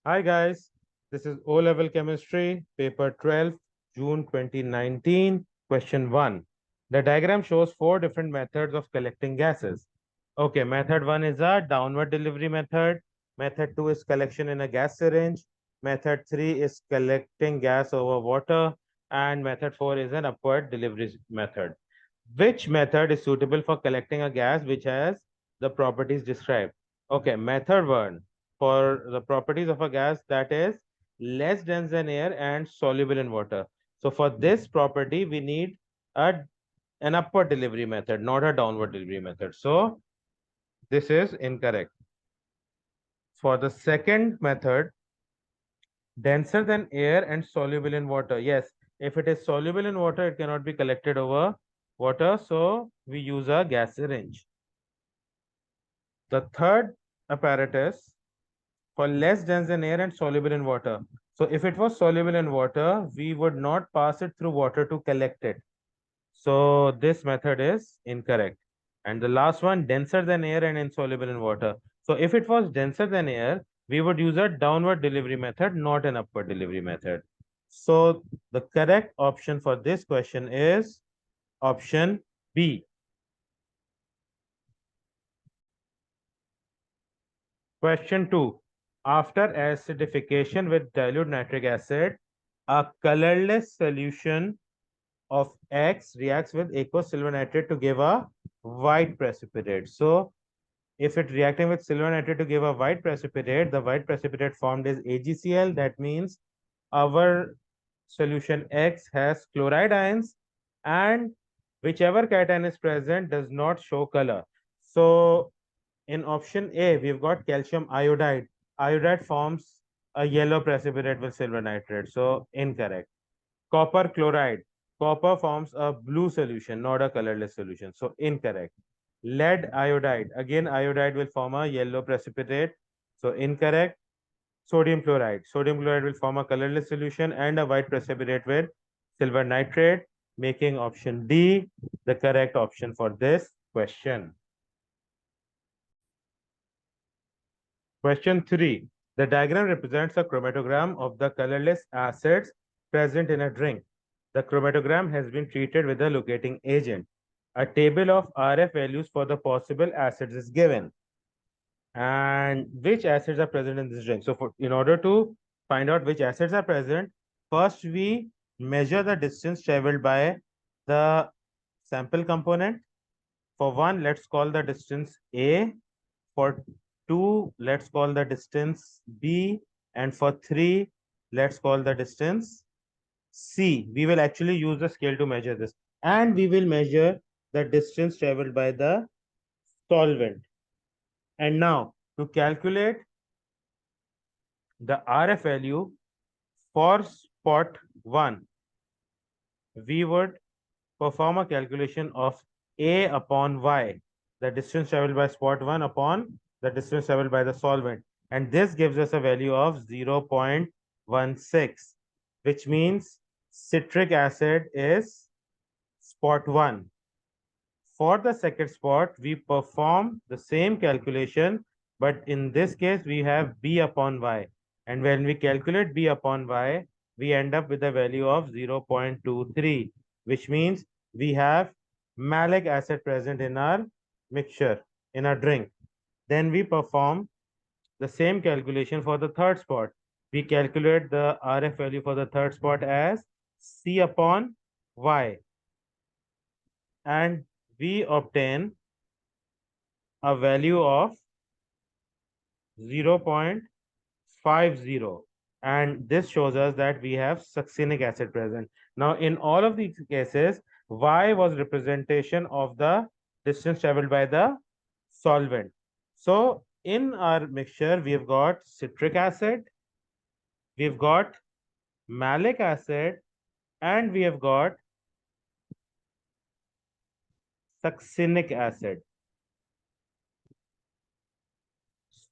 Hi guys, this is O-Level Chemistry, paper 12, June 2019, question 1. The diagram shows four different methods of collecting gases. Okay, method 1 is a downward delivery method. Method 2 is collection in a gas syringe. Method 3 is collecting gas over water. And method 4 is an upward delivery method. Which method is suitable for collecting a gas which has the properties described? Okay, method 1 for the properties of a gas that is less dense than air and soluble in water. So for this property, we need a, an upward delivery method, not a downward delivery method. So this is incorrect. For the second method, denser than air and soluble in water. Yes, if it is soluble in water, it cannot be collected over water. So we use a gas syringe. The third apparatus for less dense than air and soluble in water. So if it was soluble in water, we would not pass it through water to collect it. So this method is incorrect. And the last one, denser than air and insoluble in water. So if it was denser than air, we would use a downward delivery method, not an upward delivery method. So the correct option for this question is option B. Question 2. After acidification with dilute nitric acid, a colorless solution of X reacts with aqueous silver nitrate to give a white precipitate. So, if it reacting with silver nitrate to give a white precipitate, the white precipitate formed is AgCl. That means our solution X has chloride ions, and whichever cation is present does not show color. So, in option A, we've got calcium iodide. Iodide forms a yellow precipitate with silver nitrate. So, incorrect. Copper chloride. Copper forms a blue solution, not a colorless solution. So, incorrect. Lead iodide. Again, iodide will form a yellow precipitate. So, incorrect. Sodium chloride. Sodium chloride will form a colorless solution and a white precipitate with silver nitrate, making option D the correct option for this question. Question 3. The diagram represents a chromatogram of the colorless acids present in a drink. The chromatogram has been treated with a locating agent. A table of RF values for the possible acids is given. And which acids are present in this drink? So in order to find out which acids are present, first we measure the distance traveled by the sample component. For one, let's call the distance A. For 2, let's call the distance B. And for 3, let's call the distance C. We will actually use the scale to measure this. And we will measure the distance traveled by the solvent. And now, to calculate the RF value for spot 1, we would perform a calculation of A upon Y, the distance traveled by spot 1 upon the distance traveled by the solvent. And this gives us a value of 0.16, which means citric acid is spot 1. For the second spot, we perform the same calculation, but in this case, we have B upon Y. And when we calculate B upon Y, we end up with a value of 0.23, which means we have malic acid present in our mixture, in our drink. Then we perform the same calculation for the third spot. We calculate the RF value for the third spot as C upon Y. And we obtain a value of 0.50, and this shows us that we have succinic acid present. Now in all of these cases, Y was representation of the distance traveled by the solvent. So in our mixture, we've got citric acid, we've got malic acid, and we have got succinic acid.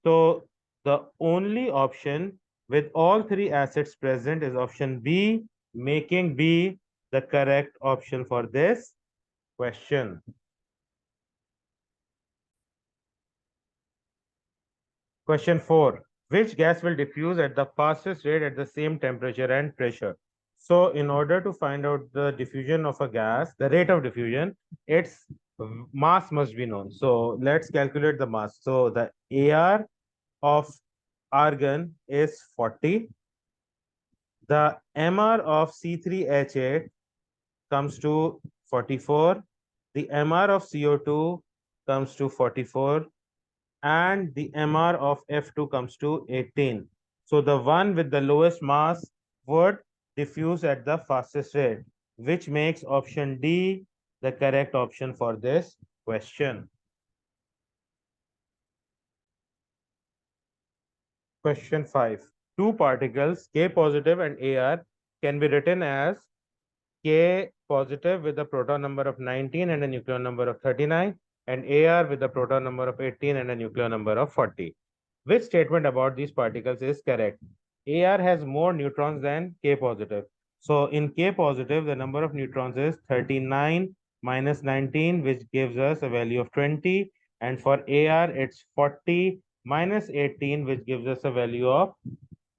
So the only option with all three acids present is option B, making B the correct option for this question. Question 4. Which gas will diffuse at the fastest rate at the same temperature and pressure? So in order to find out the diffusion of a gas, the rate of diffusion, its mass must be known. So let's calculate the mass. So the AR of argon is 40. The MR of C3H8 comes to 44. The MR of CO2 comes to 44. And the MR of F2 comes to 18. So the one with the lowest mass would diffuse at the fastest rate, which makes option D the correct option for this question. Question 5. Two particles, K positive and AR, can be written as K positive with a proton number of 19 and a nucleon number of 39, and AR with a proton number of 18 and a nucleon number of 40. Which statement about these particles is correct? AR has more neutrons than K positive. So in K positive, the number of neutrons is 39 minus 19, which gives us a value of 20. And for AR, it's 40 minus 18, which gives us a value of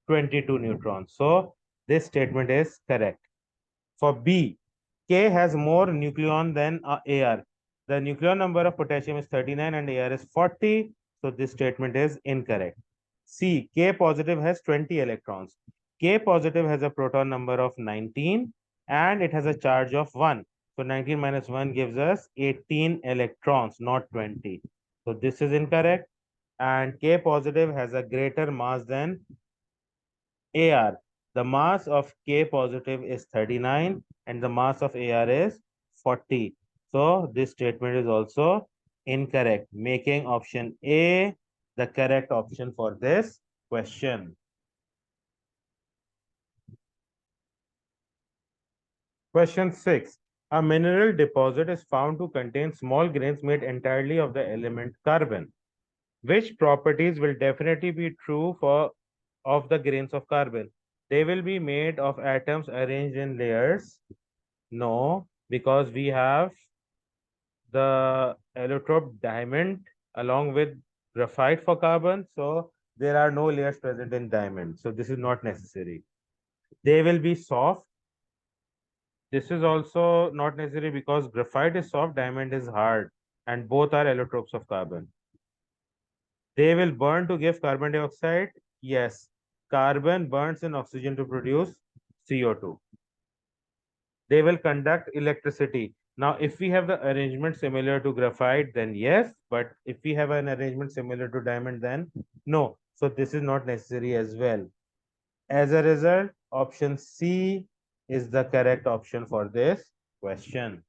22 neutrons. So this statement is correct. For B, K has more nucleon than AR. The nucleon number of potassium is 39 and AR is 40. So this statement is incorrect. C, K positive has 20 electrons. K positive has a proton number of 19 and it has a charge of 1. So 19 minus 1 gives us 18 electrons, not 20. So this is incorrect. And K positive has a greater mass than AR. The mass of K positive is 39 and the mass of AR is 40. So this statement is also incorrect, making option A the correct option for this question. Question 6. A mineral deposit is found to contain small grains made entirely of the element carbon. Which properties will definitely be true for of the grains of carbon? They will be made of atoms arranged in layers. No, because we have the allotrope diamond along with graphite for carbon. So there are no layers present in diamond. So this is not necessary. They will be soft. This is also not necessary because graphite is soft, diamond is hard, and both are allotropes of carbon. They will burn to give carbon dioxide. Yes, carbon burns in oxygen to produce CO2. They will conduct electricity. Now, if we have the arrangement similar to graphite, then yes, but if we have an arrangement similar to diamond, then no. So this is not necessary as well. As a result, option C is the correct option for this question.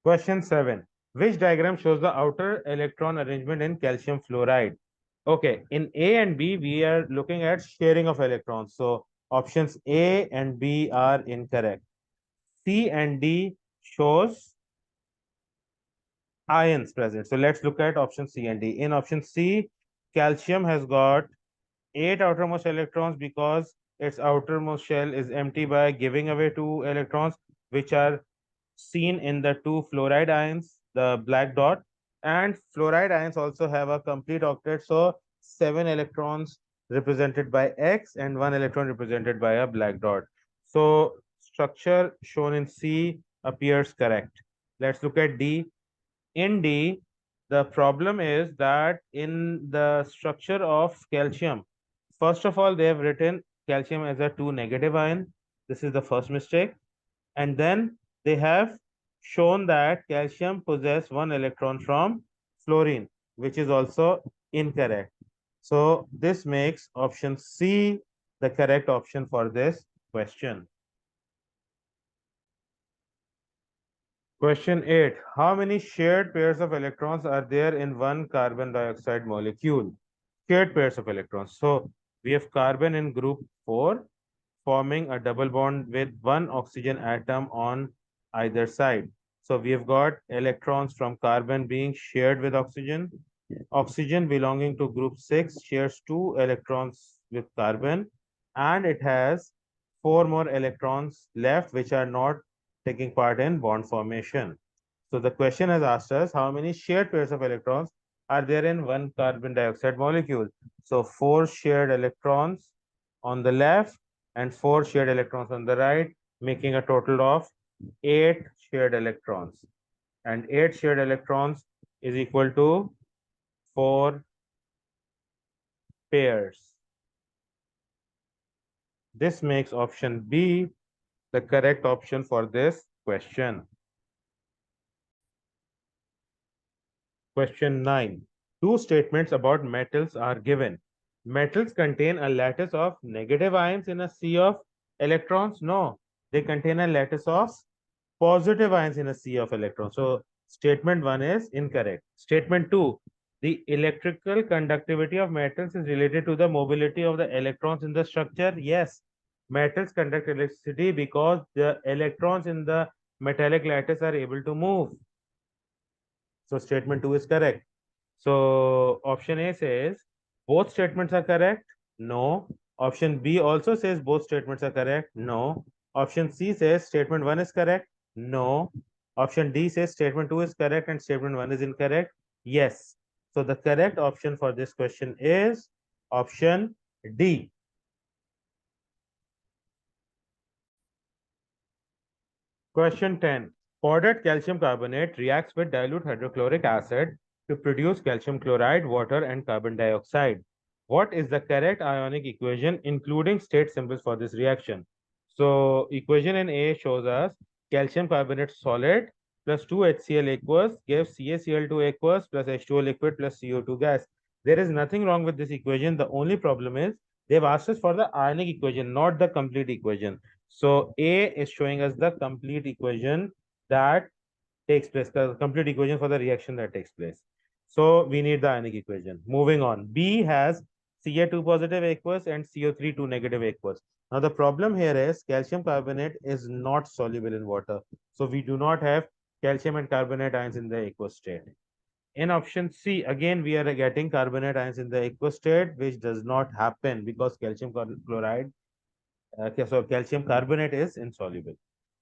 Question 7. Which diagram shows the outer electron arrangement in calcium fluoride? Okay, in A and B, we are looking at sharing of electrons. So options A and B are incorrect. C and D shows ions present. So let's look at option C and D. In option C, calcium has got 8 outermost electrons because its outermost shell is empty by giving away 2 electrons, which are seen in the 2 fluoride ions, the black dot. And fluoride ions also have a complete octet. So 7 electrons represented by X and 1 electron represented by a black dot. So structure shown in C appears correct. Let's look at D. In D, the problem is that in the structure of calcium, first of all, they have written calcium as a 2 negative ion. This is the first mistake. And then they have shown that calcium possess 1 electron from fluorine, which is also incorrect. So this makes option C the correct option for this question. Question 8. How many shared pairs of electrons are there in one carbon dioxide molecule? Shared pairs of electrons. So we have carbon in group 4 forming a double bond with one oxygen atom on either side. So we have got electrons from carbon being shared with oxygen. Oxygen belonging to group 6 shares 2 electrons with carbon and it has 4 more electrons left which are not taking part in bond formation. So the question has asked us how many shared pairs of electrons are there in one carbon dioxide molecule? So 4 shared electrons on the left and 4 shared electrons on the right, making a total of 8 shared electrons. And 8 shared electrons is equal to 4 pairs. This makes option B the correct option for this question. Question 9. Two statements about metals are given. Metals contain a lattice of negative ions in a sea of electrons? No, they contain a lattice of positive ions in a sea of electrons. So statement 1 is incorrect. Statement 2. The electrical conductivity of metals is related to the mobility of the electrons in the structure. Yes, metals conduct electricity because the electrons in the metallic lattice are able to move. So statement 2 is correct. So option A says both statements are correct. No. Option B also says both statements are correct. No. Option C says statement 1 is correct. No. Option D says statement 2 is correct and statement 1 is incorrect. Yes. So the correct option for this question is option D. Question 10. Powdered calcium carbonate reacts with dilute hydrochloric acid to produce calcium chloride, water, and carbon dioxide. What is the correct ionic equation, including state symbols for this reaction? So, equation in A shows us calcium carbonate solid plus 2HCl aqueous gives CaCl2 aqueous plus H2O liquid plus CO2 gas. There is nothing wrong with this equation. The only problem is they've asked us for the ionic equation, not the complete equation. So A is showing us the complete equation that takes place, the complete equation for the reaction that takes place. So we need the ionic equation. Moving on. B has Ca2 positive aqueous and CO3 2 negative aqueous. Now the problem here is calcium carbonate is not soluble in water. So we do not have calcium and carbonate ions in the aqueous state. In option C, again, we are getting carbonate ions in the aqueous state, which does not happen because calcium chloride, so calcium carbonate is insoluble.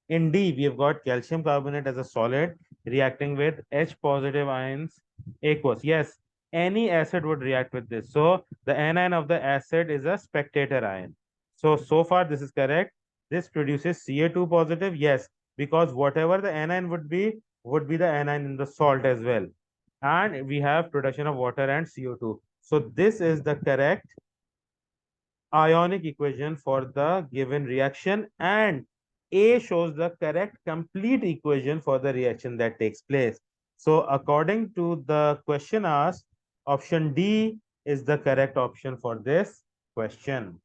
In D, we have got calcium carbonate as a solid reacting with H positive ions aqueous. Yes, any acid would react with this. So the anion of the acid is a spectator ion. So far this is correct. This produces Ca2 positive. Yes, because whatever the anion would be the anion in the salt as well. And we have production of water and CO2. So this is the correct ionic equation for the given reaction, and A shows the correct complete equation for the reaction that takes place. So according to the question asked, option D is the correct option for this question.